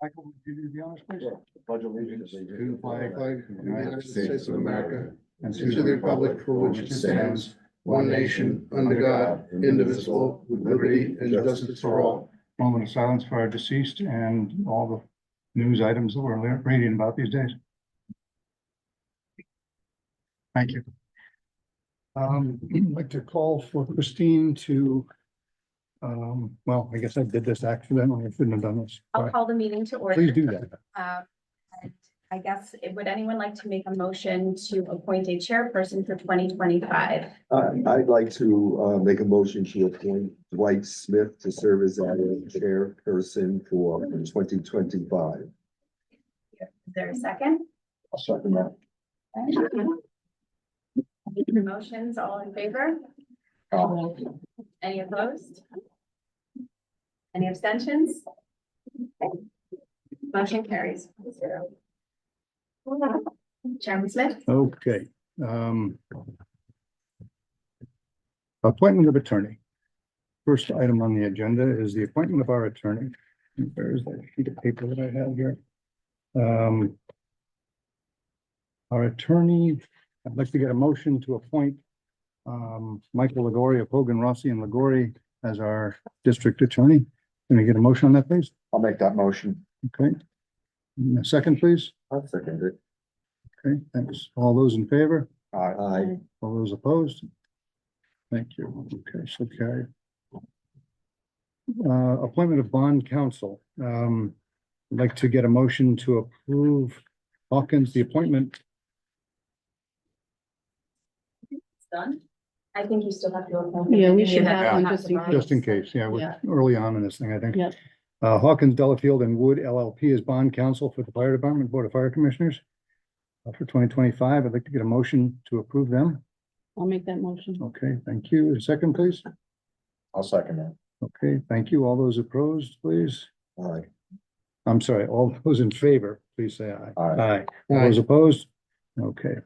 Michael, would you do the honors, please? Pledge allegiance To the flag of the United States of America and and to the republic for which it stands, one nation, under God, indivisible, with liberty and justice for all. Moment of silence for our deceased and all the news items that we're reading about these days. Thank you. I'd like to call for Christine to, well, I guess I did this accidentally. I shouldn't have done this. I'll call the meeting to order. Please do that. And I guess, would anyone like to make a motion to appoint a chairperson for 2025? I'd like to make a motion to appoint Dwight Smith to serve as our chairperson for 2025. Is there a second? I'll second that. Any motions, all in favor? Any opposed? Any abstentions? Motion carries 0. Chairman Smith? Okay. Appointment of attorney. First item on the agenda is the appointment of our attorney. Where is that sheet of paper that I have here? Our attorney, I'd like to get a motion to appoint Michael Ligori of Hogan, Rossi and Ligori as our district attorney. Can we get a motion on that, please? I'll make that motion. Okay. And a second, please. I'll second it. Okay, thanks. All those in favor? Aye. All those opposed? Thank you. Okay, so carried. Appointment of bond counsel. I'd like to get a motion to approve Hawkins, the appointment. It's done. I think you still have to appoint. Yeah, we should You have one to just in vote. Just in case, yeah, we're Yeah. early on in this thing, I think. Yep. Hawkins, Delafield and Wood LLP is bond counsel for the Fire Department, Board of Fire Commissioners for 2025. I'd like to get a motion to approve them. I'll make that motion. Okay, thank you. A second, please. I'll second that. Okay, thank you. All those opposed, please. Aye. I'm sorry, all those in favor, please say aye. Aye. All those opposed? Okay.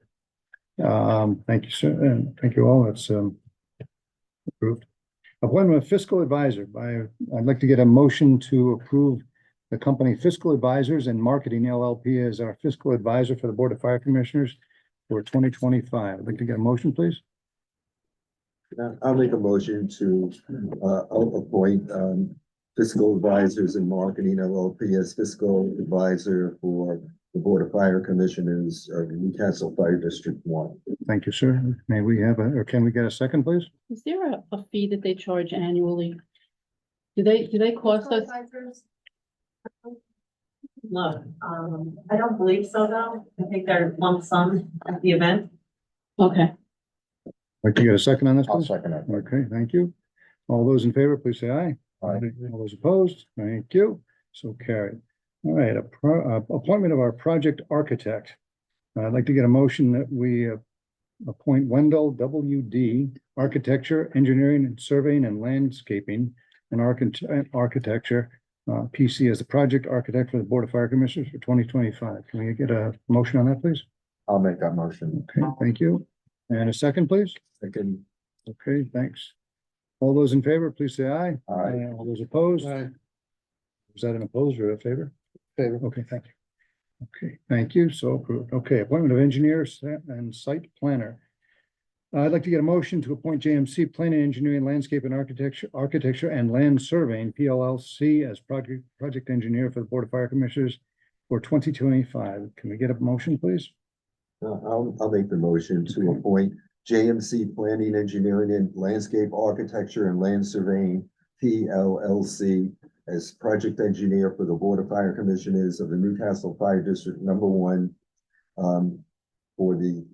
Thank you, sir, and thank you all. That's approved. Appointment of fiscal advisor I'd like to get a motion to approve the company Fiscal Advisors and Marketing LLP as our fiscal advisor for the Board of Fire Commissioners for 2025. I'd like to get a motion, please. I'll make a motion to appoint Fiscal Advisors and Marketing LLP as fiscal advisor for the Board of Fire Commissioners of Newcastle Fire District 1. Thank you, sir. May we have or can we get a second, please? Is there a fee that they charge annually? Do they cost us? No, I don't believe so though. I think they're lump sum at the event. Okay, Like to get a second on this, I'll please? second it. Okay, thank you. All those in favor, please say aye. Aye. All those opposed, thank you. So carried. All right, appointment of our project architect. I'd like to get a motion that we appoint Wendell W.D. Architecture, Engineering and Surveying and Landscaping and Architecture, PC as the project architect for the Board of Fire Commissioners for 2025. Can we get a motion on that, please? I'll make that motion. Okay, thank you. And a second, please? Second. Okay, thanks. All those in favor, please say aye. Aye. All those opposed? Was that an opposed or a favor? Favor. Okay, thank you. Okay, thank you. So approved. Okay, appointment of engineers and site planner. I'd like to get a motion to appoint JMC Planning, Engineering, Landscape and Architecture and Land Surveying, PLLC, as project engineer for the Board of Fire Commissioners for 2025. Can we get a motion, please? I'll make the motion to appoint JMC Planning, Engineering and Landscape Architecture and Land Surveying, PLLC, as project engineer for the Board of Fire Commissioners of the Newcastle Fire District number 1 for the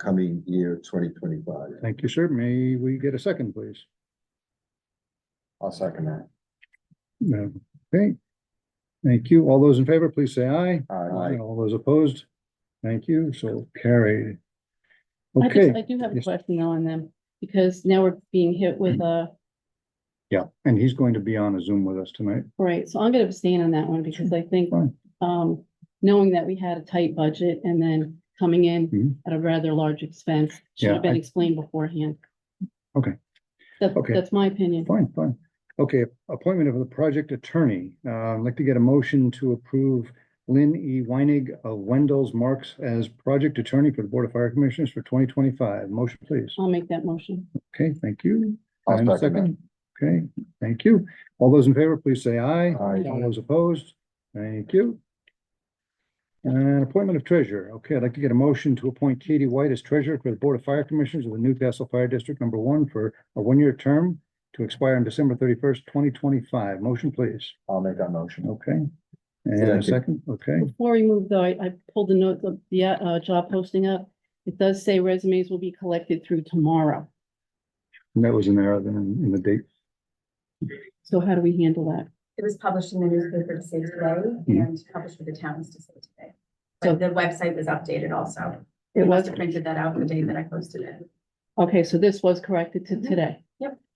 coming year 2025. Thank you, sir. May we get a second, please? I'll second that. Okay. Thank you. All those in favor, please say aye. Aye. All those opposed? Thank you. So carried. I Okay, do have a Yes. question on them, because now we're being hit with yeah, and he's going to be on a Zoom with us tonight. right, so I'm gonna abstain on that one, because I think, Fine. knowing that we had a tight budget and then coming in Mhm. at a rather large expense, should Yeah, have been I- explained beforehand. Okay. Okay. That's my opinion. Fine. Okay, appointment of the project attorney. I'd like to get a motion to approve Lynn E. Weinig of Wendell's Marks as project attorney for the Board of Fire Commissioners for 2025. Motion, please. I'll make that motion. Okay, thank you. I'll And a second Okay, thank you. All those in favor, please say aye. Aye. All those opposed? Thank you. And appointment of treasurer. Okay, I'd like to get a motion to appoint Katie White as treasurer for the Board of Fire Commissioners of the Newcastle Fire District Number 1 for a one-year term to expire on December 31st, 2025. Motion, please. I'll make that motion. Okay. And a second, okay. Before we move though, I pulled the note of the job posting up. It does say resumes will be collected through tomorrow. And that was an error then in the date. So how do we handle that? It was published in the newspaper to say today and published for the towns to say today. So- But the website was updated also. It I must was, have printed that out the day that I posted it. okay, so this was corrected to today.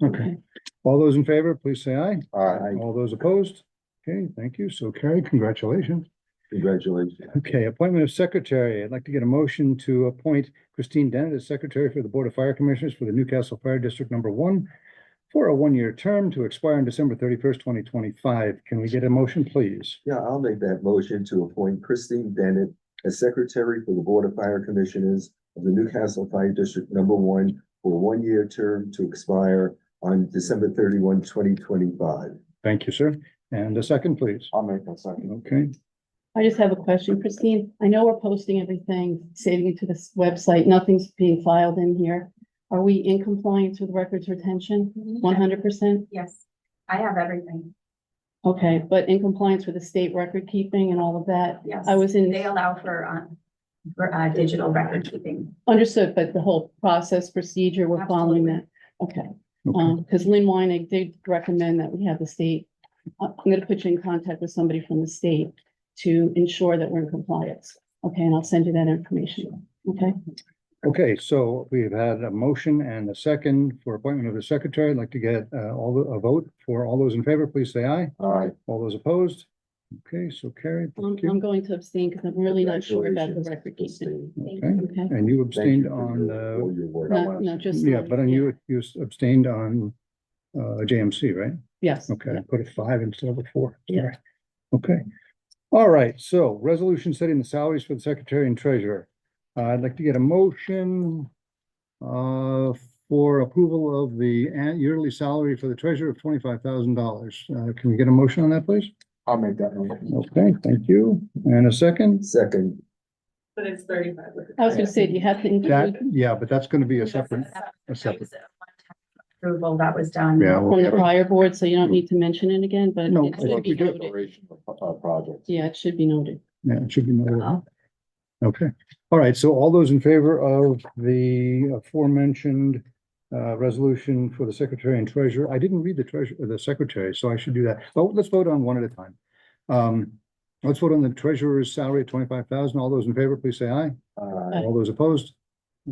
Okay. All those in favor, please say aye. Aye. All those opposed? Okay, thank you. So carried. Congratulations. Congratulations. Okay, appointment of secretary. I'd like to get a motion to appoint Christine Dennett as secretary for the Board of Fire Commissioners for the Newcastle Fire District Number 1 for a one-year term to expire on December 31st, 2025. Can we get a motion, please? Yeah, I'll make that motion to appoint Christine Bennett as secretary for the Board of Fire Commissioners of the Newcastle Fire District Number 1 for a one-year term to expire on December 31, 2025. Thank you, sir. And a second, please. I'll make that second. Okay, I just have a question, Christine. I know we're posting everything, saving it to this website. Nothing's being filed in here. Are we in compliance with records retention? 100%? Yes, I have everything. Okay, but in compliance with the state record keeping and all of that? Yes. I was in, They allow for digital record keeping. understood, but the whole process procedure, we're following that. Okay. okay. Because Lynn Weinig did recommend that we have the state, I'm gonna put you in contact with somebody from the state to ensure that we're in compliance. Okay, and I'll send you that information. Okay, Okay, so we've had a motion and a second for appointment of the secretary. I'd like to get a vote for all those in favor, please say aye. Aye. All those opposed? Okay, so carried. Thank I'm you. going to abstain because I'm really not sure about the Congratulations, record keeping. Christine. Okay, Okay, and you Thank abstained you for on all your work. no, just. yeah, but on you abstained on JMC, right? Yes. Okay, yeah. I put a 5 instead of a 4. Yeah. Sorry. Okay. All right, so resolution setting the salaries for the secretary and treasurer. I'd like to get a motion for approval of the yearly salary for the treasurer of $25,000. Can we get a motion on that, please? I'll make that motion. Okay, thank you. And a second? Second. But it's 35. I was gonna say, do you have to That, include yeah, but that's gonna be a separate, a separate. Approval that was done. Yeah, from the prior board, so you don't need to mention it again, but No, it I should think be we do. noted. Project. Yeah, it should be noted. Yeah, it should be noted. Okay, all right, so all those in favor of the aforementioned resolution for the secretary and treasurer, I didn't read the secretary, so I should do that. Oh, let's vote on one at a time. Let's vote on the treasurer's salary at 25,000. All those in favor, please say aye. All those opposed?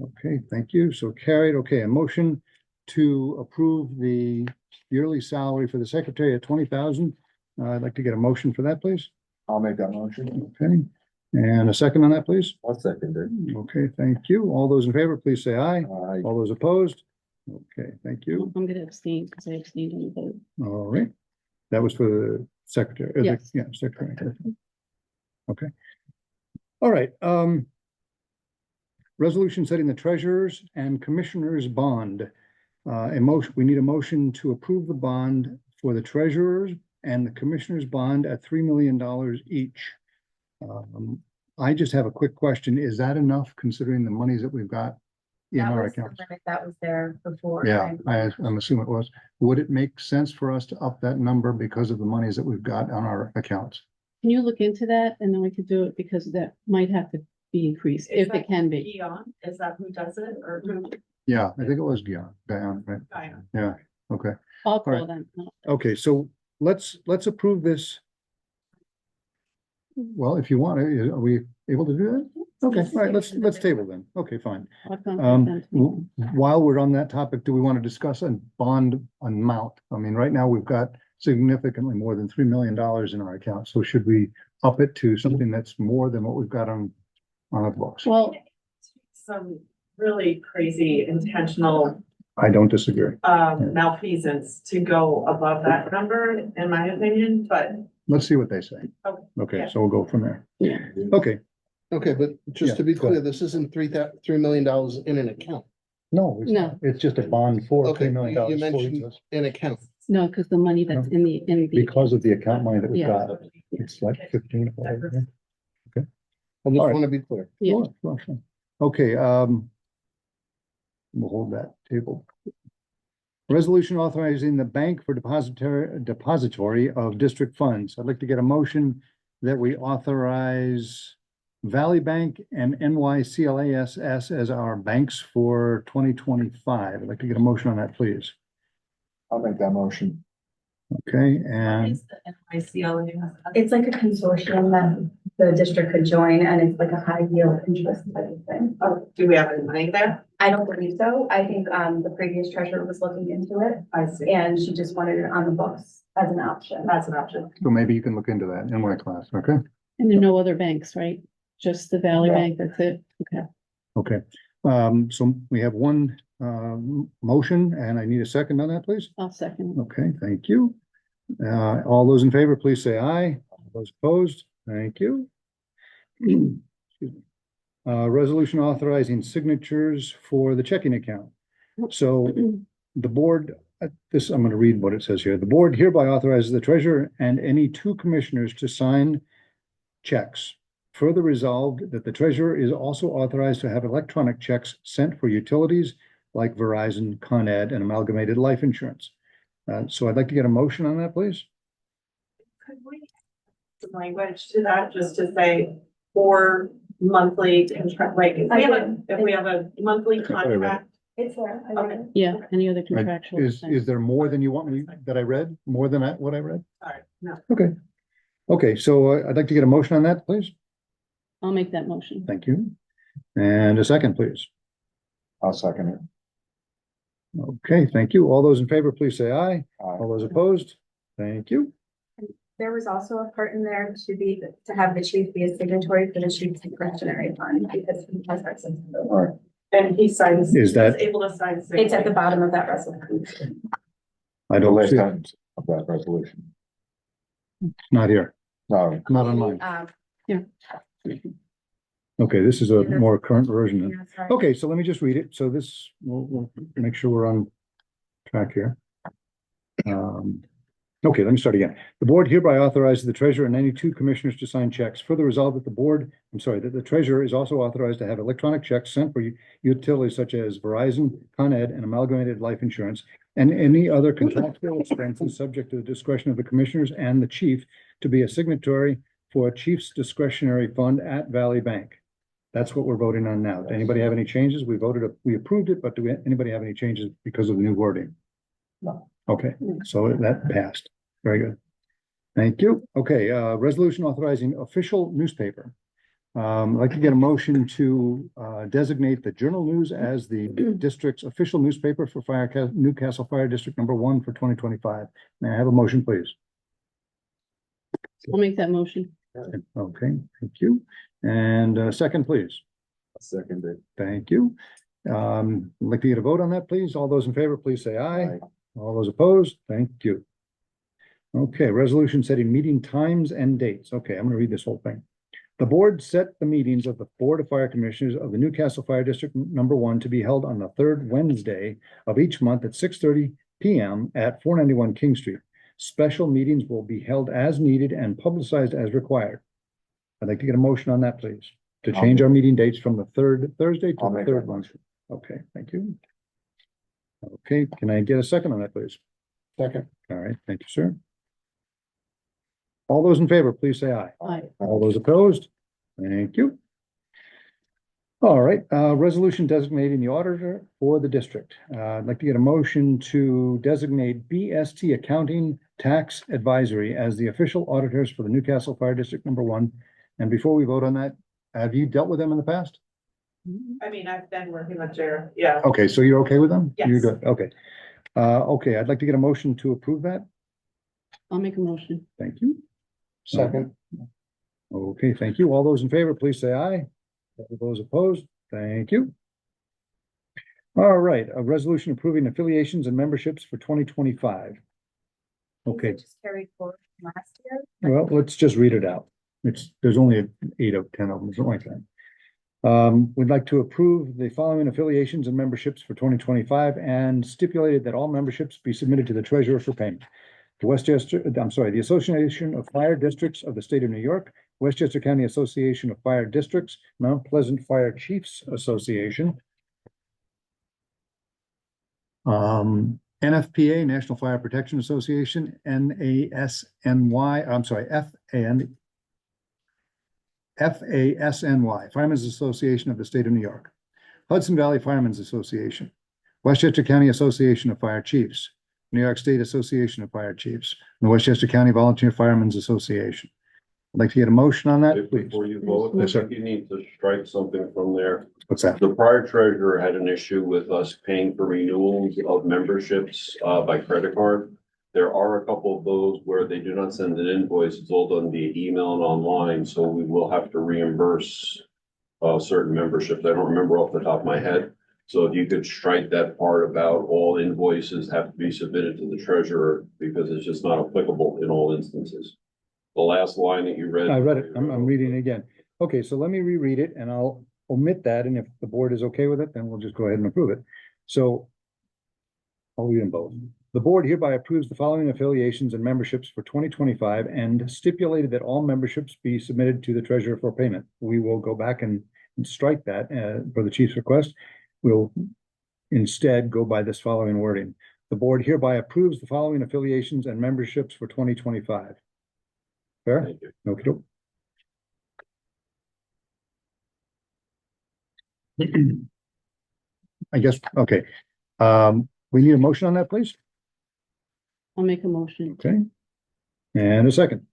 Okay, thank you. So carried. Okay, a motion to approve the yearly salary for the secretary at 20,000. I'd like to get a motion for that, please. I'll make that motion. Okay, and a second on that, please. I'll second it. Okay, thank you. All those in favor, please say aye. Aye. All those opposed? Okay, thank you. I'm gonna abstain because I abstained on the vote. All right. That was for the secretary. Yes. Yeah, secretary. Okay. All right, resolution setting the treasurer's and commissioner's bond. We need a motion to approve the bond for the treasurer's and the commissioner's bond at $3 million each. I just have a quick question. Is that enough considering the monies that we've got in That our was the accounts? limit that was there before. Yeah, right? I'm assuming it was. Would it make sense for us to up that number because of the monies that we've got on our accounts? Can you look into that and then we could do it because that might have to be increased Is if that it can be. Eon, is that who does it or who? Yeah, I think it was Dion, right? Diane. Yeah, okay. I'll right. call them. Okay, so let's approve this. Well, if you want, are we able to do that? Okay, all right, let's table then. Okay, fine. I'll contact them. While we're on that topic, do we want to discuss a bond amount? I mean, right now we've got significantly more than $3 million in our account. So should we up it to something that's more than what we've got on our books? Well, Some really crazy intentional I don't disagree. malfeasance to go above that number, in my opinion, but Let's see what they say. Okay, Okay, yeah. so we'll go from there. Yeah. Okay, Okay, but just to be Yeah, go clear, ahead. this isn't $3 million in an account, no, it's No. not. It's just a bond for Okay, $3 million. you for mentioned- each of us. an account. No, because the money that's in the. Because of the account money that we've Yeah. got, it's like 15. whatever. I just All right. want to be clear. Yeah. Sure. Okay, we'll hold that table. Resolution authorizing the bank for depository of district funds. I'd like to get a motion that we authorize Valley Bank and NYCLASS as our banks for 2025. I'd like to get a motion on that, please. I'll make that motion. Okay, what and is the NYCLA? It's like a consortium that the district could join, and it's like a high yield interest type of thing. Oh, do we have any money there? I don't believe so. I think, the previous treasurer was looking into it, I see. and she just wanted it on the books as an option. That's an option. so maybe you can look into that in my class, okay? And there are no other banks, right? Just the Valley No. Bank, that's it? Okay. Okay, so we have one motion and I need a second on that, please. I'll second. Okay, thank you. All those in favor, please say aye. All those opposed, thank you. Excuse me. Resolution authorizing signatures for the checking account. So the board, this, I'm gonna read what it says here. The board hereby authorizes the treasurer and any two commissioners to sign checks. Further resolved that the treasurer is also authorized to have electronic checks sent for utilities like Verizon, Con Ed, and Amalgamated Life Insurance. So I'd like to get a motion on that, please. Could we add some language to that, just to say, or monthly contract, like, if we have a monthly thought I read it. contract. It's there. I read it. Yeah, any other contractual. Is things. there more than you want me, that I read, more than what I read? Sorry, no. Okay, so I'd like to get a motion on that, please. I'll make that motion. Thank you. And a second, please. I'll second it. Okay, thank you. All those in favor, please say aye. Aye. All those opposed? Thank you. There was also a part in there to have the chief be a signatory for the chief's discretionary fund, because he has access to the All right. And he signs. Is that- he's able to sign. It's at the bottom of that resolution. I The don't last see it. sentence of that resolution. Not here, No, not online. Okay, this is a more current version. Yeah, sorry. Okay, so let me just read it. So this, we'll make sure we're on track here. Okay, let me start again. The board hereby authorizes the treasurer and any two commissioners to sign checks. Further resolved that that the treasurer is also authorized to have electronic checks sent for utilities such as Verizon, Con Ed, and Amalgamated Life Insurance, and any other contractual expenses subject to the discretion of the commissioners and the chief to be a signatory for a chief's discretionary fund at Valley Bank. That's what we're voting on now. Does anybody have any changes? We approved it, but anybody have any changes because of the new wording? No. Okay, so that passed. Very good. Thank you. Okay, resolution authorizing official newspaper. I'd like to get a motion to designate the Journal News as the district's official newspaper for Newcastle Fire District number 1 for 2025. May I have a motion, please? I'll make that motion. Okay, thank you. And second, please. second it. Thank you. I'd like to get a vote on that, please. All those in favor, please say aye. Aye. All those opposed, thank you. Okay, resolution setting meeting times and dates. Okay, I'm gonna read this whole thing. The board set the meetings of the Board of Fire Commissioners of the Newcastle Fire District number 1 to be held on the third Wednesday of each month at 6:30 p.m. at 491 King Street. Special meetings will be held as needed and publicized as required. I'd like to get a motion on that, please, to I'll change make- our meeting dates from the third Thursday to I'll the make third that one. motion. Okay, thank you. Okay, can I get a second on that, please? Second. All right, thank you, sir. All those in favor, please say aye. Aye. All those opposed? Thank you. All right, resolution designating the auditor for the district. I'd like to get a motion to designate BST Accounting Tax Advisory as the official auditors for the Newcastle Fire District number 1. And before we vote on that, have you dealt with them in the past? I mean, I've been working with Jared, yeah. Okay, so you're okay with them? You're Yes. good, okay. Okay, I'd like to get a motion to approve that. I'll make a motion. Thank you. Second. Okay, thank you. All those in favor, please say aye. All those opposed, thank you. All right, a resolution approving affiliations and memberships for 2025. Okay, Just carried forward from last year. well, let's just read it out. There's only 8 of 10 of them, something like that. We'd like to approve the following affiliations and memberships for 2025 and stipulated that all memberships be submitted to the treasurer for payment. The the Association of Fire Districts of the State of New York, Westchester County Association of Fire Districts, Mount Pleasant Fire Chiefs Association, NFPA, National Fire Protection Association, FASNY, Firemen's Association of the State of New York, Hudson Valley Firemen's Association, Westchester County Association of Fire Chiefs, New York State Association of Fire Chiefs, and the Westchester County Volunteer Firemen's Association. I'd like to get a motion on that, please. Before you vote, I Yes, sir. think you need to strike something from there. What's that? The prior treasurer had an issue with us paying for renewals of memberships by credit card. There are a couple of those where they do not send an invoice. It's all done via email and online, so we will have to reimburse certain memberships. I don't remember off the top of my head. So if you could strike that part about all invoices have to be submitted to the treasurer because it's just not applicable in all instances. The last line that you read. I read it. I'm reading it again. Okay, so let me reread it and I'll omit that. And if the board is okay with it, then we'll just go ahead and approve it. So I'll read them both. The board hereby approves the following affiliations and memberships for 2025 and stipulated that all memberships be submitted to the treasurer for payment. We will go back and strike that for the chief's request. We'll instead go by this following wording. The board hereby approves the following affiliations and memberships for 2025. Fair? Thank you. Okay. I guess, okay. We need a motion on that, please. I'll make a motion. Okay. And a second.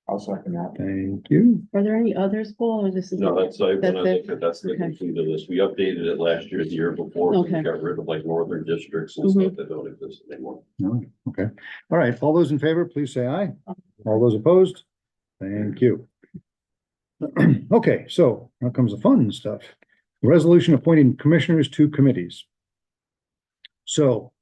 I'll second that. Thank you. Are there any others, Paul, or this is? No, that's, when I That's look it? at, that's the Okay. completed list. We updated it last year, the year before. Okay. We got rid of like northern districts and Mhm. stuff that don't exist anymore. No, okay. All right. All those in favor, please say aye. All those opposed? Thank you. Okay, so now comes the fun stuff. Resolution appointing commissioners to committees. So,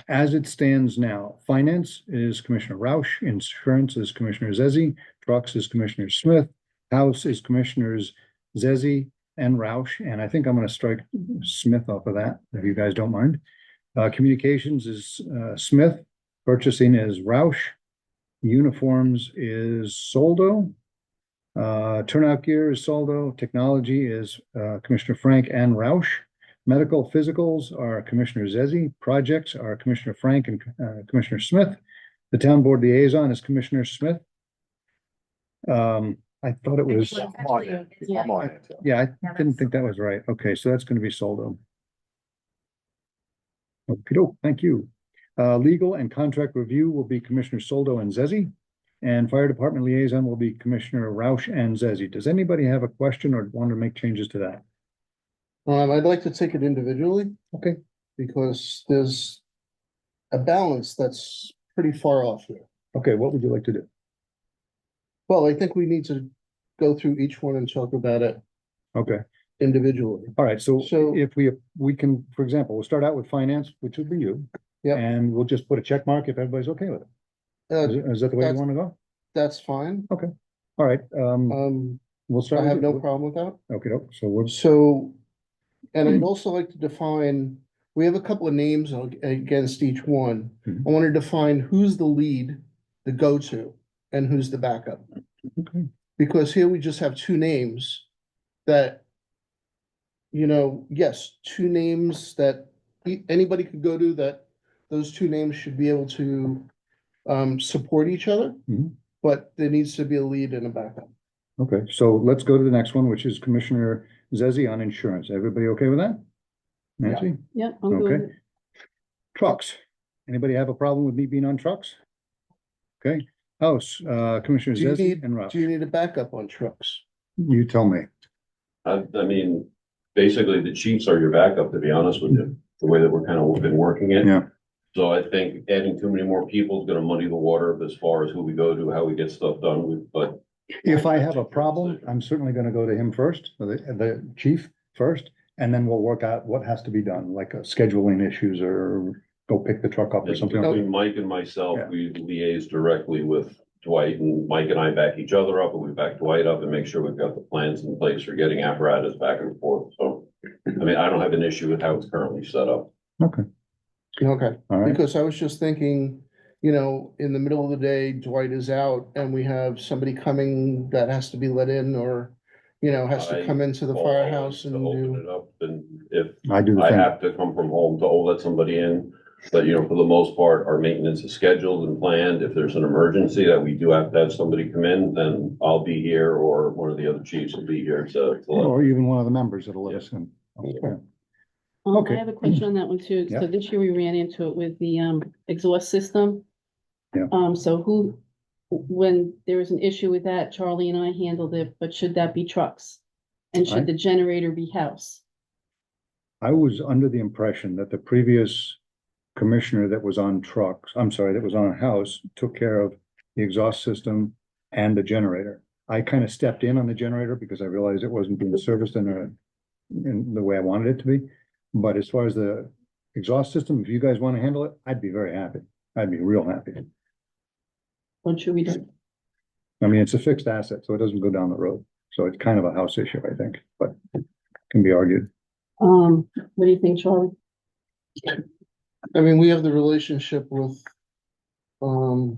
as it stands now, finance is Commissioner Roush, insurance is Commissioner Zezzi, trucks is Commissioner Smith, house is Commissioners Zezzi and Roush, and I think I'm gonna strike Smith off of that, if you guys don't mind. Communications is Smith, purchasing is Roush, uniforms is Soldo. Turnout gear is Soldo, technology is Commissioner Frank and Roush. Medical physicals are Commissioner Zezzi, projects are Commissioner Frank and Commissioner Smith. The town board liaison is Commissioner Smith. I thought it was, yeah, I didn't think that was right. Okay, so that's gonna be Soldo. Okey-doke, thank you. Legal and contract review will be Commissioner Soldo and Zezzi. And fire department liaison will be Commissioner Roush and Zezzi. Does anybody have a question or want to make changes to that? I'd like to take it individually Okay, because there's a balance that's pretty far off here. okay, what would you like to do? Well, I think we need to go through each one and talk about it Okay, individually. all right, so So- if we can, for example, we'll start out with finance, which would be you. Yep. And we'll just put a check mark if everybody's okay with it. Is that the way you that's- want to go? That's fine. All right, we'll I start. have with no you. problem with that. Okay, so we're, So, and I'd also like to define, we have a couple of names against each one. Mhm. I want to define who's the lead, the go-to, and who's the backup. okay, Because here we just have two names that, yes, two names that anybody could go to, that those two names should be able to support each other. Mhm. But there needs to be a lead and a backup. okay, so let's go to the next one, which is Commissioner Zezzi on insurance. Everybody okay with that? Nancy? Yep, I'm Okay. good. Trucks. Anybody have a problem with me being on trucks? Okay, house, Commissioner Do you Zezzi need, and Roush. do you need a backup on trucks? You tell me. I mean, basically the chiefs are your backup, to be honest with you, the way that we're kind of been working it. Yeah. So I think adding too many more people is gonna muddy the water as far as who we go to, how we get stuff done with, but. If I have a problem, I'm certainly gonna go to him first, or the chief first, and then we'll work out what has to be done, like scheduling issues or go pick the truck up or something. Between Mike and myself, Yeah. we liaise directly with Dwight, and Mike and I back each other up, and we back Dwight up and make sure we've got the plans in place for getting apparatus back and forth. So, I mean, I don't have an issue with how it's currently set up. Okay, Okay, all right. because I was just thinking, you know, in the middle of the day, Dwight is out and we have somebody coming that has to be let in or, you know, has to come into the Call firehouse to and open do. it up, and if I do the I same. have to come from home to let somebody in. But, you know, for the most part, our maintenance is scheduled and planned. If there's an emergency that we do have to have somebody come in, then I'll be here or one of the other chiefs will be here to let. Or even one of the members that'll let us in. Okay. I Okay. have a question on that one too. Yeah. So this year we ran into it with the exhaust system. Yeah. So when there was an issue with that, Charlie and I handled it, but should that be trucks? And I- should the generator be house? I was under the impression that the previous commissioner that was on trucks, I'm sorry, that was on a house, took care of the exhaust system and the generator. I kind of stepped in on the generator because I realized it wasn't being serviced in the way I wanted it to be. But as far as the exhaust system, if you guys want to handle it, I'd be very happy. I'd be real happy. What should we do? I mean, it's a fixed asset, so it doesn't go down the road. So it's kind of a house issue, I think, but can be argued. What do you think, Charlie? I mean, we have the relationship with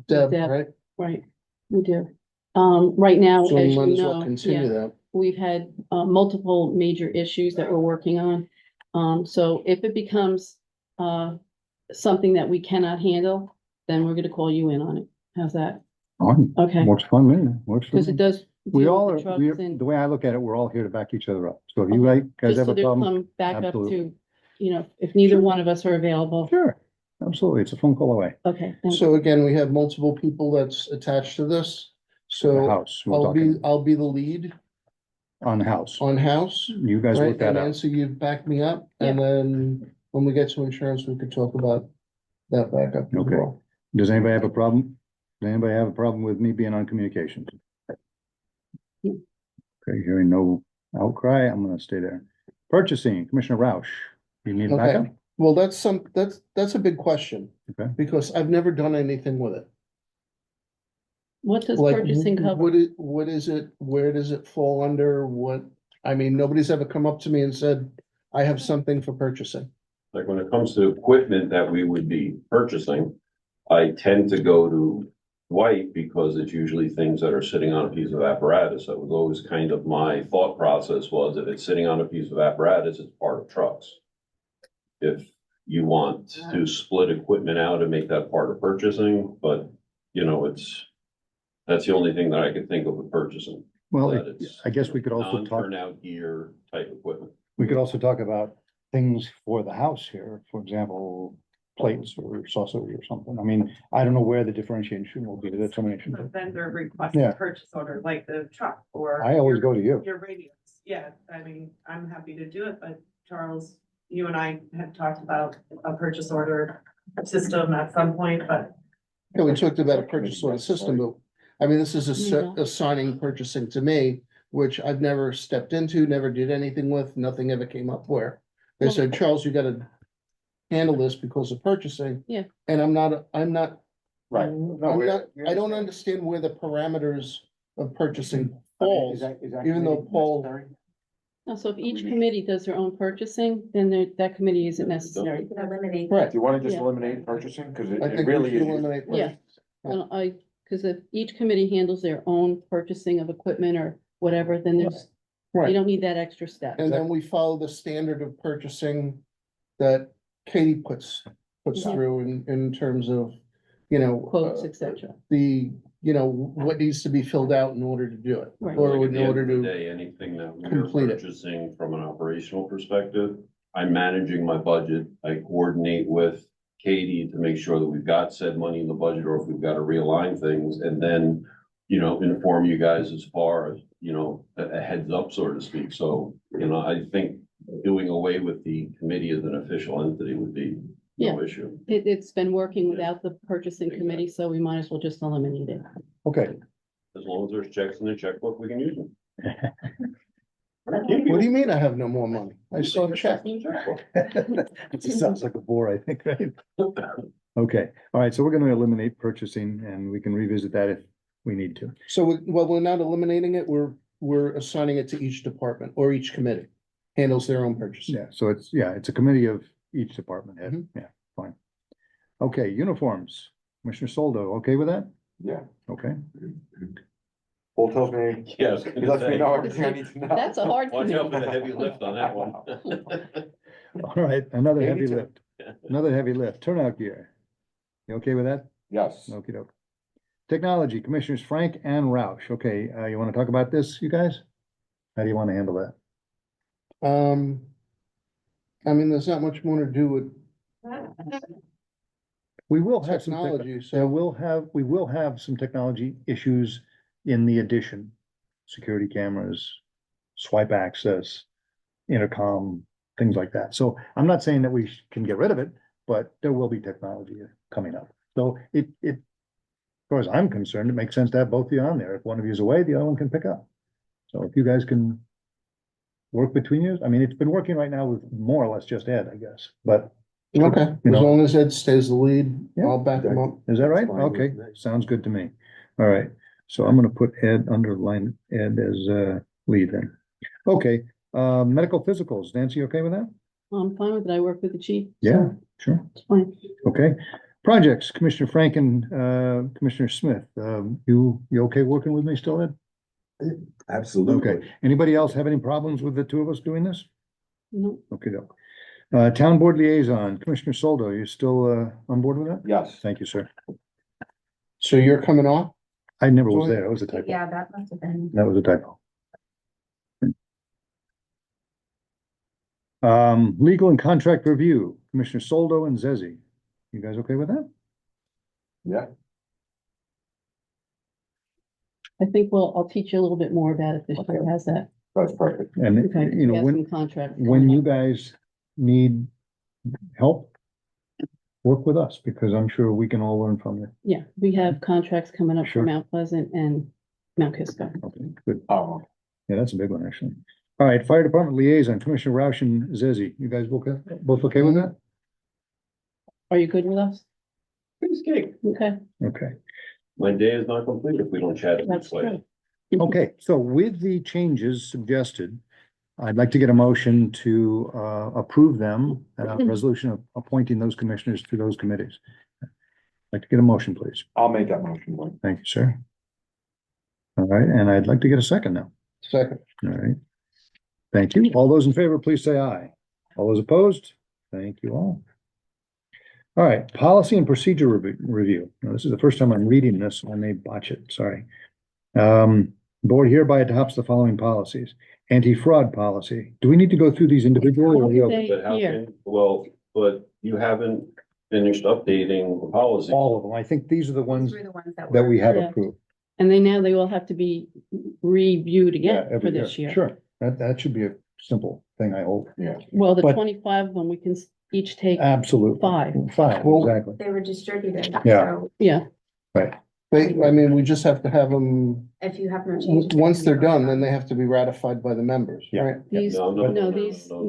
Deb, Deb. right? Right, we do. Right now, So as we might you as well know, continue yeah, that. we've had multiple major issues that we're working on. So if it becomes something that we cannot handle, then we're gonna call you in on it. How's that? On, Okay, works fun, man, works for because it me. does. We deal all with are, the trucks we, and- the way I look at it, we're all here to back each other up. So if you Okay. guys Just have so a there's problem, some backup absolutely. to, you know, if neither one of us are available. sure, absolutely, it's a phone call away. Okay, thank you. So again, we have multiple people that's attached to this. The So house, we're talking I'll be the lead on the house. on house. You guys Right, work that and out. Nancy, you've backed me up, and then when we get to insurance, we could talk about that backup as Okay. well. Does anybody have a problem? Does anybody have a problem with me being on communications? No. Okay, hearing no outcry, I'm gonna stay there. Purchasing, Commissioner Roush, you need a Okay. backup? Well, that's a big question. Okay. Because I've never done anything with it. What does Like, purchasing cover? what is it, where does it fall under, I mean, nobody's ever come up to me and said, I have something for purchasing. Like when it comes to equipment that we would be purchasing, I tend to go to Dwight because it's usually things that are sitting on a piece of apparatus. That was always kind of my thought process was if it's sitting on a piece of apparatus, it's part of trucks. If you want to split equipment out and make that part of purchasing, but you know, that's the only thing that I could think of with purchasing. Well, that it's, I guess we could also talk, non-turnout gear type equipment. we could also talk about things for the house here, for example, plates or saucers or something. I mean, I don't know where the differentiation will be, the determination. The vendor Yeah. requested purchase order, like the truck or. I always your- go to you. Your radios, yeah, I mean, I'm happy to do it, but Charles, you and I had talked about a purchase order system at some point, but. Yeah, we talked about a purchase order system, but, I mean, this is assigning purchasing to me, which I've never stepped into, never did anything with, nothing ever came up where. They said, Charles, you gotta handle this because of purchasing. Yeah. And I'm not, Right. I don't understand where the parameters of purchasing falls, even though Paul. No, so if each committee does their own purchasing, then that committee isn't necessary. Eliminate. Correct. Do you wanna just Yeah. eliminate purchasing? Cause it I it think we really should is. eliminate. Yeah. Because if each committee handles their own purchasing of equipment or whatever, then you Right, don't need that extra step. and then we follow the standard of purchasing that Katie puts Mhm. through in terms of, you know. Quotes, et cetera. The, you know, what needs to be filled out in order to do it, Right. or Like, at in the end order of the to, day, anything that we're complete it. purchasing from an operational perspective, I'm managing my budget. I coordinate with Katie to make sure that we've got said money in the budget, or if we've got to realign things, and then, you know, inform you guys as far as, you know, a heads up, so to speak. So, you know, I think doing away with the committee as an official entity would be no issue. It's been working without the purchasing committee, so we might as well just eliminate it. Okay, As long as there's checks in the checkbook, we can use them. What do you mean I have no more money? I saw a check. It sounds like a bore, I think, right? Okay, all right, so we're gonna eliminate purchasing and we can revisit that if we need to. So, well, we're not eliminating it, we're assigning it to each department or each committee. Handles their own purchasing. Yeah, so it's a committee of each department head. Mhm. Yeah, fine. Okay, uniforms. Commissioner Soldo, okay with that? Yeah, Okay, Paul tells me, Yes. he lets me know everything I need to know. That's a hard Watch out for the commitment. heavy lift on that one. all right, another heavy 82. lift, another heavy lift, turnout gear. You okay with that? Yes, Okey doke. Technology, Commissioners Frank and Roush. Okay, you wanna talk about this, you guys? How do you wanna handle that? I mean, there's not much more to do with We will have some technology, So so. we will have some technology issues in the addition. Security cameras, swipe access, intercom, things like that. So I'm not saying that we can get rid of it, but there will be technology coming up. So as far as I'm concerned, it makes sense to have both of you on there. If one of you is away, the other one can pick up. So if you guys can work between you, I mean, it's been working right now with more or less just Ed, I guess, but Okay, You as know. long as Ed stays the lead, Yeah. I'll back him up. is that right? Fine with Okay, me. sounds good to me. All right, so I'm gonna put Ed, underline Ed as lead then. Okay, medical physicals. Nancy, you okay with that? I'm fine with it. I work with the chief. so Yeah, sure. It's fine. Okay. Projects, Commissioner Frank and Commissioner Smith. You okay working with me still, Ed? Absolutely. Okay. Anybody else have any problems with the two of us doing this? No, Okay, doke. Town Board Liaison, Commissioner Soldo, you still on board with that? yes. Thank you, sir. So you're coming off? I never was Joy? there. It was a typo. Yeah, that must have been. That was a typo. Legal and contract review, Commissioner Soldo and Zezzi. You guys okay with that? Yeah, I think I'll teach you a little bit more about it this year. Okay. How's that? that's perfect. And, Okay, you know, we have when, some contracts when coming you up. guys need help, work with us, because I'm sure we can all learn from you. Yeah, we have contracts coming up for Sure. Mount Pleasant and Mount Kisco. Okay, good. Oh, Yeah, that's a big one, actually. All right, Fire Department Liaison, Commissioner Roush and Zezzi. You guys both okay with that? Are you good with us? Piece of cake. Okay, Okay. My day is not complete if we don't chat it that's this way. good. Okay, so with the changes suggested, I'd like to get a motion to approve them, resolution of appointing those commissioners to those committees. I'd like to get a motion, please. I'll make that motion. Lynn. Thank you, sir. All right, and I'd like to get a second now. Second. All right. Thank you. All those in favor, please say aye. All those opposed? Thank you all. All right, policy and procedure review. Now, this is the first time I'm reading this. I may botch it, sorry. Board hereby adopts the following policies. Anti-fraud policy. Do we need to go through these individually? or we okay? But how Here. can, well, but you haven't finished updating the policy. All of them. I think these are the ones These were the ones that that were. we have Yeah. approved. And they all have to be reviewed Yeah, again every for this year. Sure, that should be a simple thing, I hope. Yeah, Well, the But- 25 of them, we can each take Absolutely. five. Five, Well- exactly. They were distributed. Yeah. So Yeah, I mean, we just have to have them, if you have no change. once they're done, then they have to be ratified by the members, Yeah. right? these, No, no, these, no,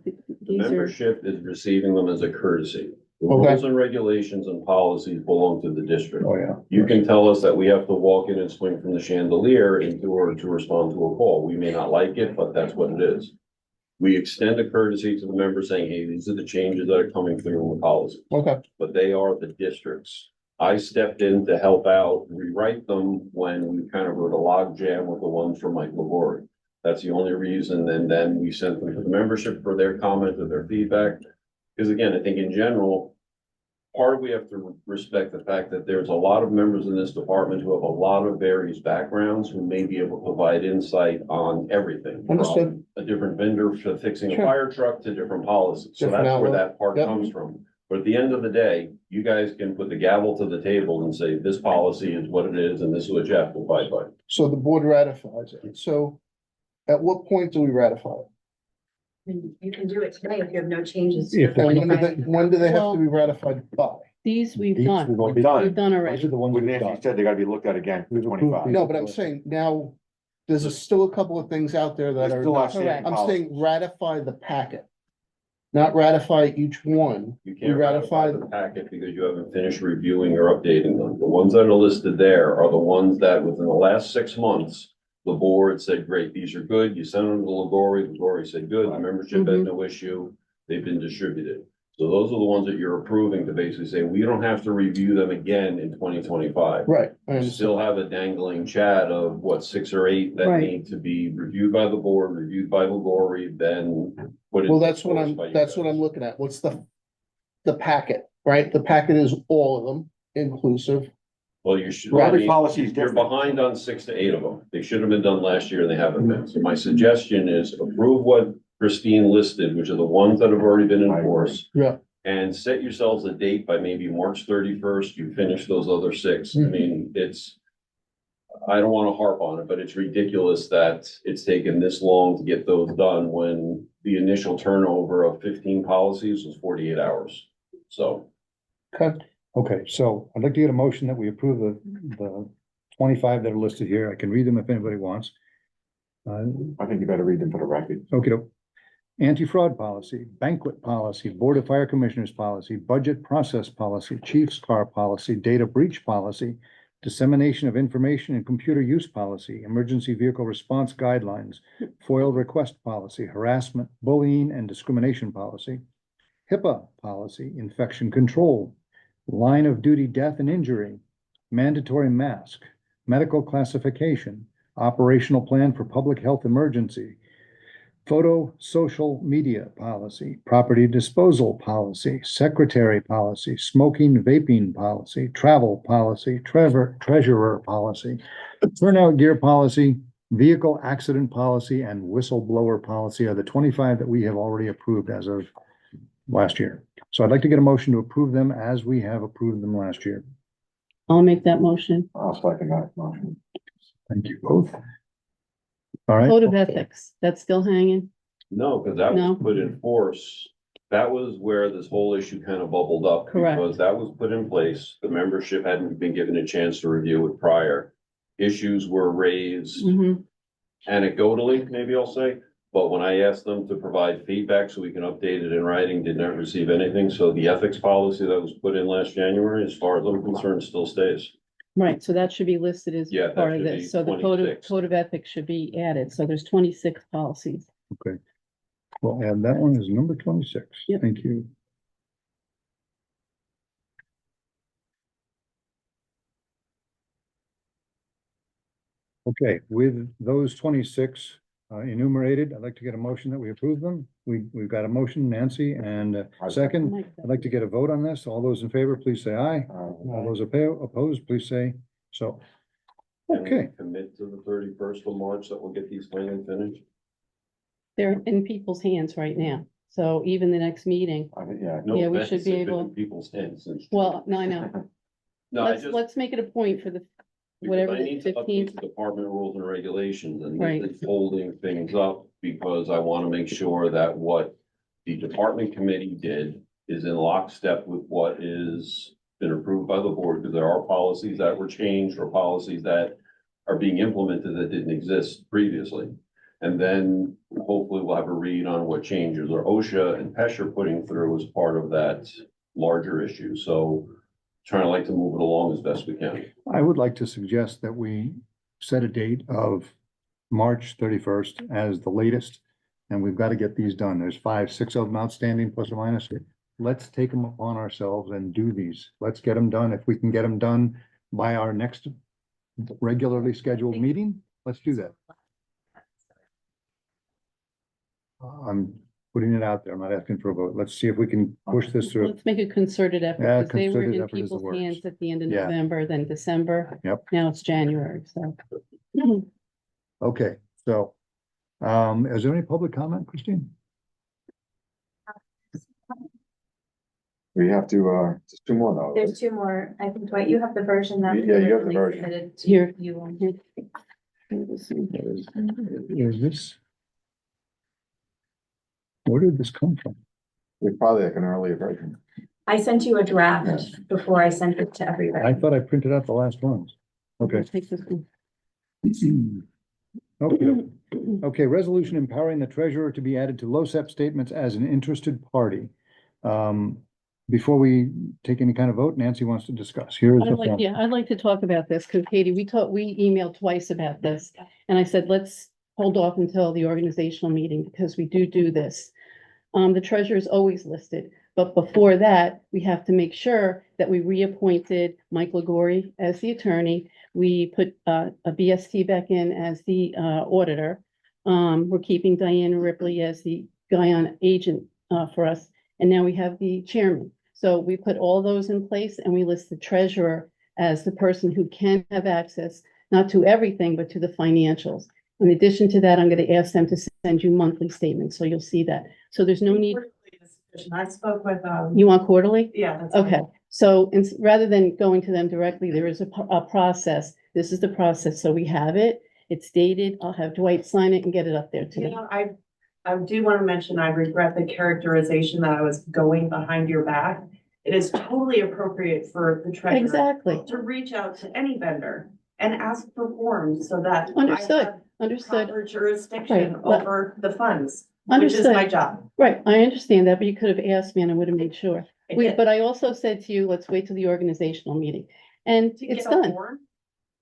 The these are, membership is receiving them as a courtesy. The Okay. rules and regulations and policies belong to the district. Oh, yeah. You can tell us that we have to walk in and swing from the chandelier in order to respond to a call. We may not like it, but that's what it is. We extend a courtesy to the members saying, hey, these are the changes that are coming through in the policy, Okay, but they are the districts. I stepped in to help out, rewrite them when we kind of wrote a log jam with the ones from Mike Labori. That's the only reason. And then we sent them to the membership for their comment or their feedback. Because again, I think in general, we have to respect the fact that there's a lot of members in this department who have a lot of various backgrounds who may be able to provide insight on everything. from Understood. A different vendor for fixing a Sure. fire truck to different policies. So Different that's where outlook. that part Yep. comes from. But at the end of the day, you guys can put the gavel to the table and say, this policy is what it is, and this is what you have to abide by. so the board ratifies it. So at what point do we ratify it? You can do it today if you have no changes. to If the they- When do they have to be ratified by? these we've These done, we've already we've done. we've done These already. are the ones When we've Nancy done. said they gotta be looked at again, We've approved 25. these. No, but I'm saying now, there's still a couple of things out there that There's are still not, outstanding I'm policies. saying ratify the packet. Not ratify each one. You can't ratify ratify the packet because you haven't finished reviewing or updating them. The ones that are listed there are the ones that within the last 6 months, the board said, great, these are good. You sent them to Lagori said, good, the membership had no issue. They've been distributed. So those are the ones that you're approving to basically say, we don't have to review them again in 2025. Right. I You still have a dangling chat of what, 6 or 8 that Right. need to be reviewed by the board, reviewed by Lagori, then put it. Well, that's what I'm looking at. What's the packet, right? The packet is all of them inclusive. Well, you should. Well, every I mean, policy is You're different. behind on 6 to 8 of them. They should have been done last year and they haven't been. So my suggestion is approve what Christine listed, which are the ones that have already been enforced. Yeah. And set yourselves a date by maybe March 31st. You finish those other 6. I Mhm. mean, I don't want to harp on it, but it's ridiculous that it's taken this long to get those done when the initial turnover of 15 policies was 48 hours. So. Okay, so I'd like to get a motion that we approve the 25 that are listed here. I can read them if anybody wants. I think you better read them for the record. Okay, anti-fraud policy, banquet policy, Board of Fire Commissioners policy, budget process policy, chief's car policy, data breach policy, dissemination of information and computer use policy, emergency vehicle response guidelines, FOIL request policy, harassment, bullying and discrimination policy, HIPAA policy, infection control, line of duty death and injury, mandatory mask, medical classification, operational plan for public health emergency, photo social media policy, property disposal policy, secretary policy, smoking vaping policy, travel policy, treasurer policy, turnout gear policy, vehicle accident policy, and whistleblower policy are the 25 that we have already approved as of last year. So I'd like to get a motion to approve them as we have approved them last year. I'll make that motion. I'll second that motion. Thank you both. All right. Code of ethics, that's still hanging. No, because that No. was put in force. That was where this whole issue kind of bubbled up. Correct. Because that was put in place. The membership hadn't been given a chance to review it prior. Issues were raised Mhm. anecdotally, maybe I'll say. But when I asked them to provide feedback so we can update it in writing, did not receive anything. So the ethics policy that was put in last January, as far as I'm concerned, still stays. Right, so that should be listed as Yeah, that part of should be this. So the 26. code of ethics should be added. So there's 26 policies. Okay. Well, and that one is number 26. Yep. Thank you. Okay, with those 26 enumerated, I'd like to get a motion that we approve them. We've got a motion, Nancy, and a second. Like I'd like to get a vote on this. All those in favor, please say aye. All those opposed, please say so. Can we Okay, commit to the 31st of March that we'll get these plans finished? They're in people's hands right now. So even the next meeting, Yeah. No Yeah, we offense, should be it's been able- in people's hands since. well, no, I know. No, I Let's, just. let's make it a point for the, Because whatever I the need to update 15th. the department rules and regulations and Right. it's holding things up because I want to make sure that what the department committee did is in lockstep with what is been approved by the board, because there are policies that were changed or policies that are being implemented that didn't exist previously. And then hopefully we'll have a read on what changes or OSHA and PESH are putting through as part of that larger issue. So trying to like to move it along as best we can. I would like to suggest that we set a date of March 31st as the latest. And we've got to get these done. There's 5, 6 of them outstanding, plus or minus. Let's take them upon ourselves and do these. Let's get them done. If we can get them done by our next regularly scheduled meeting, let's do that. I'm putting it out there. I'm not asking for a vote. Let's see if we can push this through. Let's make a concerted effort, Yeah, because they were concerted in effort is the people's word. hands at the end of Yeah. November, then December. Yep. Now it's January, so. Okay, so, is there any public comment, Christine? We have to, just 2 more though. There's 2 more. I think, Dwight, you have the version that. Yeah, you have the originally version. submitted to Here. You on Here. Is this? Where did this come from? It's probably like an earlier version. I sent you a Yes. draft before I sent it to I everybody. thought I printed out the last ones. Okay. Take this one. Okay, okay, resolution empowering the treasurer to be added to LoSAP statements as an interested party. Before we take any kind of vote, Nancy wants to discuss. Here is the form. I'd like to talk about this, because Katie, we emailed twice about this, and I said, let's hold off until the organizational meeting, because we do this. The treasurer is always listed, but before that, we have to make sure that we reappointed Mike Legori as the attorney. We put a BST back in as the auditor. We're keeping Diane Ripley as the guy on agent for us, and now we have the chairman. So we put all those in place, and we list the treasurer as the person who can have access, not to everything, but to the financials. In addition to that, I'm going to ask them to send you monthly statements, so you'll see that. So there's no need. I spoke with, You want quarterly? yeah, that's. fine. Okay, so rather than going to them directly, there is a process. This is the process, so we have it. It's dated. I'll have Dwight sign it and get it up there to You them. know, I do want to mention, I regret the characterization that I was going behind your back. It is totally appropriate for the treasurer. Exactly. To reach out to any vendor and ask for forms so that. I Understood. have Understood. Proper jurisdiction Right, but- over the funds, which is Understood. my job. Right, I understand that, but you could have asked me and I would have made sure. I did. But I also said to you, let's wait till the organizational meeting, and To it's get a done. form.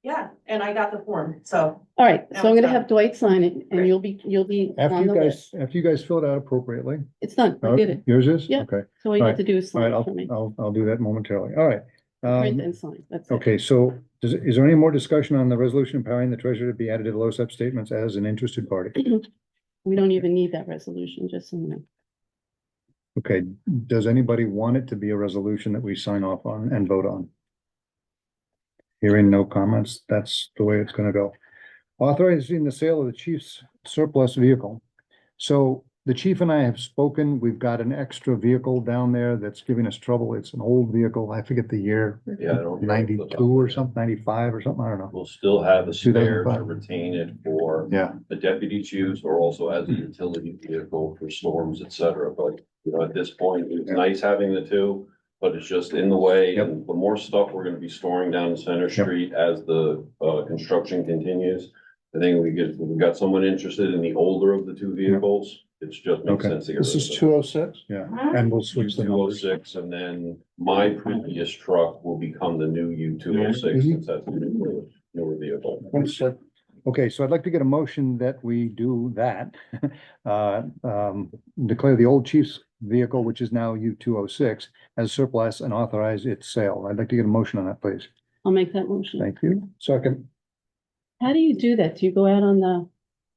Yeah, and I got the form, so. All right, Now so I'm it's gonna done. have Dwight sign it, and Great. you'll be on the list. After you guys fill it out appropriately. It's done, I did it. Yours is? Yeah. Okay, So all you All have to do is all right, sign it for me. I'll do that momentarily. All right. Print and sign, that's it. Okay, so is there any more discussion on the resolution empowering the treasurer to be added to the LoSAP statements as an interested party? We don't even need that resolution, just so you know. Okay, does anybody want it to be a resolution that we sign off on and vote on? Hearing no comments, that's the way it's gonna go. Authorizing the sale of the chief's surplus vehicle. So the chief and I have spoken. We've got an extra vehicle down there that's giving us trouble. It's an old vehicle. I forget the year. Yeah, I don't know. 92 or something, 95 or something. I don't know. We'll still have a spare to 2005. retain it for Yeah, the deputy's use or also as a utility vehicle for storms, et cetera. But, you know, at this point, it's nice having the two, but it's just in the way. Yep. And the more stuff we're gonna be storing down Center Street as the construction continues. I think we've got someone interested in the older of the two vehicles. It's just makes Okay. sense to get This rid is of it. 206. yeah. And we'll switch the numbers. 206, and then my previous truck will become the new U206, since that's the newer vehicle. Okay, so I'd like to get a motion that we do that. Declare the old chief's vehicle, which is now U206, as surplus and authorize its sale. I'd like to get a motion on that, please. I'll make that motion. Thank you. Second. How do you do that? Do you go out on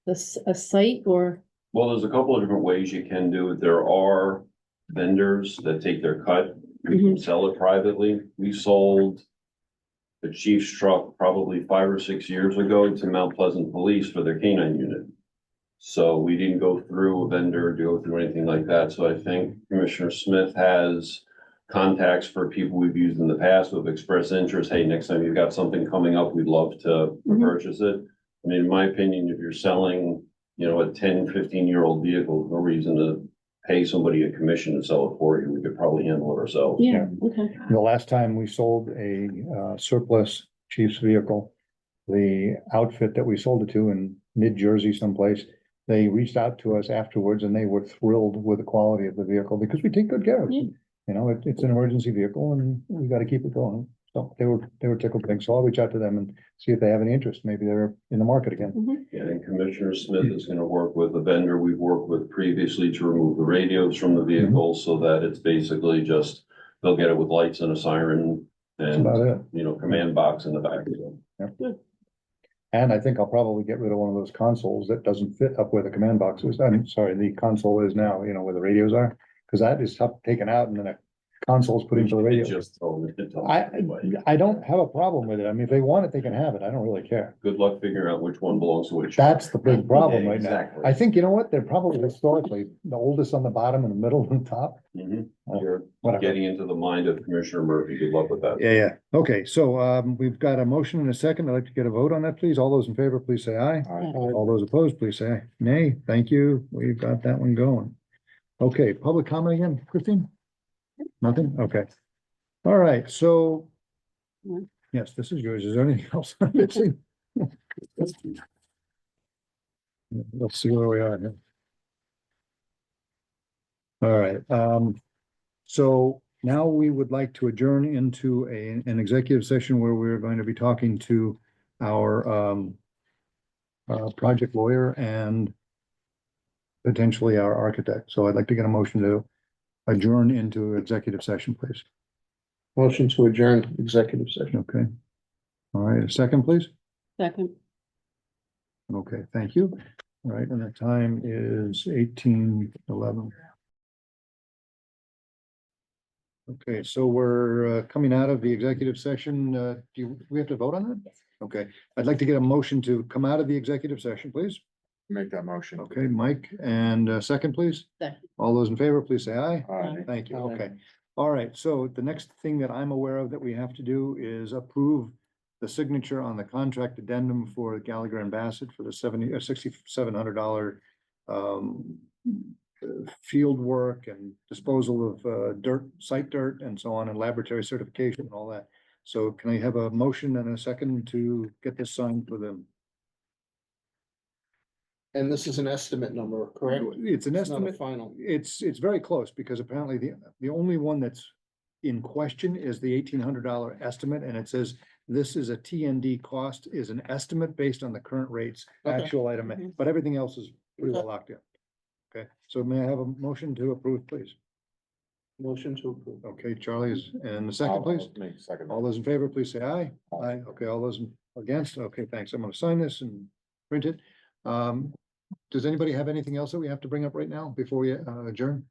a site or? Well, there's a couple of different ways you can do it. There are vendors that take their cut, and sell it privately. We sold the chief's truck probably 5 or 6 years ago to Mount Pleasant Police for their canine unit. So we didn't go through a vendor, go through anything like that. So I think Commissioner Smith has contacts for people we've used in the past who have expressed interest. Hey, next time you've got something coming up, we'd love to purchase it. I mean, in my opinion, if you're selling, you know, a 10, 15-year-old vehicle, no reason to pay somebody a commission to sell it for you. We could probably handle it ourselves. Yeah, okay. The last time we sold a surplus chief's vehicle, the outfit that we sold it to in mid-Jersey someplace, they reached out to us afterwards and they were thrilled with the quality of the vehicle because we take good care of it. Yeah. You know, it's an emergency vehicle and we got to keep it going. So they were tickled pink. So I'll reach out to them and see if they have any interest. Maybe they're in the market again. Yeah, and Commissioner Smith is gonna work with a vendor we've worked with previously to remove the radios from the vehicle so that it's basically just, they'll get it with lights and a siren That's about and, it. you know, command box in the back. And I think I'll probably get rid of one of those consoles that doesn't fit up where the command box is. I'm sorry, the console is now, you know, where the radios are, because that is tough taken out and then a console's put into the radio. Just throw it into- I don't have a problem with it. I mean, if they want it, they can have it. I don't really care. Good luck figuring out which one belongs to which. That's the big problem Yeah, right now. exactly. I think, you know what? They're probably historically the oldest on the bottom and the middle and top. Mhm. You're Whatever. getting into the mind of Commissioner Murphy. Good luck with that. Yeah. Okay, so we've got a motion and a second. I'd like to get a vote on that, please. All those in favor, please say aye. All those opposed, please say nay. Thank you. We've got that one going. Okay, public comment again, Christine? Nothing? Okay. All right, so. Yeah. Yes, this is yours. Is there anything else I'm missing? Let's see where we are here. All right, so now we would like to adjourn into an executive session where we're going to be talking to our project lawyer and potentially our architect. So I'd like to get a motion to adjourn into executive session, please. Motion to adjourn executive session. Okay. All right, a second, please. Second, Okay, thank you. All right, and the time is 18:11. Okay, so we're coming out of the executive session. Do we have to vote on that? Yes. Okay, I'd like to get a motion to come out of the executive session, please. Make that motion. Okay, Mike, and second, please. second. All those in favor, please say aye. Aye. Thank you. Aye. Okay. All right. So the next thing that I'm aware of that we have to do is approve the signature on the contract addendum for Gallagher and Bassett for the $6,700 field work and disposal of dirt, site dirt and so on, and laboratory certification and all that. So can I have a motion and a second to get this signed for them? And this is an estimate number, correct? It's an It's not a estimate. final. It's very close because apparently the only one that's in question is the $1,800 estimate, and it says this is a TND cost is an estimate based on the current rates, Okay. actual item, Mhm. but everything else is pretty well Okay. locked in. Okay, so may I have a motion to approve, please? Motion to approve. Okay, Charlie's, and the second, please. Me, second. All those in favor, please say aye. Aye. Aye. Okay, all those against? Okay, thanks. I'm gonna sign this and print it. Does anybody have anything else that we have to bring up right now before we adjourn?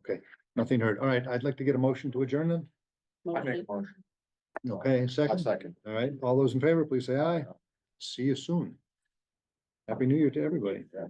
Okay, nothing heard. All right, I'd like to get a motion to adjourn then. I make Motion. a motion. Okay, I second. second. All right, all those in favor, please say aye. See you soon. Happy New Year to everybody. Yeah.